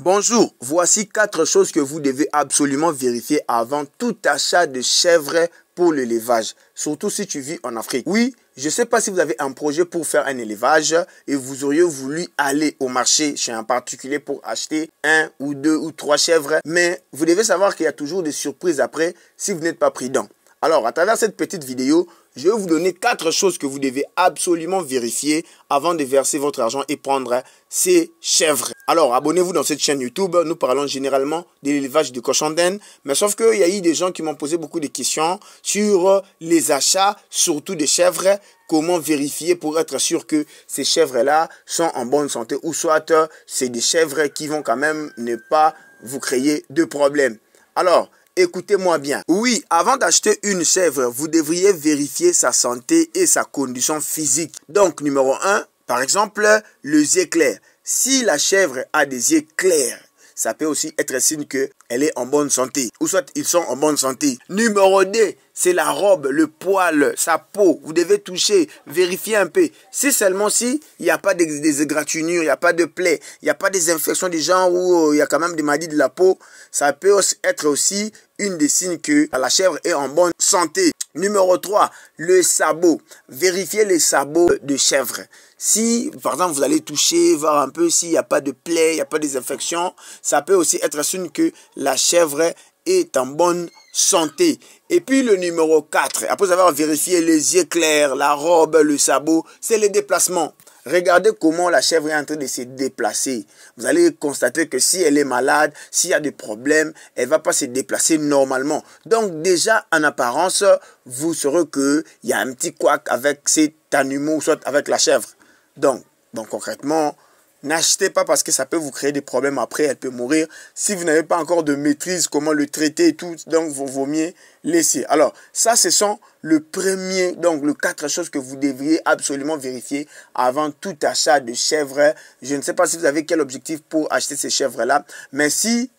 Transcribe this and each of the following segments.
Bonjour, voici 4 choses que vous devez absolument vérifier avant tout achat de chèvres pour l'élevage, surtout si tu vis en Afrique. Oui, je ne sais pas si vous avez un projet pour faire un élevage et vous auriez voulu aller au marché chez un particulier pour acheter 1 ou 2 ou 3 chèvres, mais vous devez savoir qu'il y a toujours des surprises après si vous n'êtes pas prudent. Alors, à travers cette petite vidéo, je vais vous donner 4 choses que vous devez absolument vérifier avant de verser votre argent et prendre ces chèvres. Alors, abonnez-vous dans cette chaîne YouTube. Nous parlons généralement de l'élevage de cochons d'Inde. Mais sauf qu'il y a eu des gens qui m'ont posé beaucoup de questions sur les achats, surtout des chèvres. Comment vérifier pour être sûr que ces chèvres-là sont en bonne santé ou soit c'est des chèvres qui vont quand même ne pas vous créer de problèmes. Alors, écoutez-moi bien. Oui, avant d'acheter une chèvre, vous devriez vérifier sa santé et sa condition physique. Donc, numéro 1, par exemple, les yeux clairs. Si la chèvre a des yeux clairs, ça peut aussi être signe qu'elle est en bonne santé. Ou soit ils sont en bonne santé. Numéro 2, c'est la robe, le poil, sa peau. Vous devez toucher, vérifier un peu. Si seulement si il n'y a pas des égratignures, il n'y a pas de plaies, il n'y a pas des infections des gens où il y a quand même des maladies de la peau, ça peut être aussi une des signes que la chèvre est en bonne santé. Numéro 3, le sabot. Vérifiez les sabots de chèvre. Si, par exemple, vous allez toucher, voir un peu s'il n'y a pas de plaies, il n'y a pas des infections, ça peut aussi être signe que la chèvre est en bonne santé. Et puis le numéro 4, après avoir vérifié les yeux clairs, la robe, le sabot, c'est les déplacements. Regardez comment la chèvre est en train de se déplacer. Vous allez constater que si elle est malade, s'il y a des problèmes, elle ne va pas se déplacer normalement. Donc déjà, en apparence, vous saurez qu'il y a un petit couac avec cet animal, soit avec la chèvre. Donc concrètement, n'achetez pas parce que ça peut vous créer des problèmes après, elle peut mourir. Si vous n'avez pas encore de maîtrise, comment le traiter et tout, donc vous vaut mieux laisser. Alors, ça, ce sont le premier, donc les 4 choses que vous devriez absolument vérifier avant tout achat de chèvres. Je ne sais pas si vous avez quel objectif pour acheter ces chèvres-là, mais si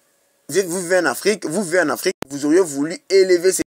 vous vivez en Afrique, vous auriez voulu élever ces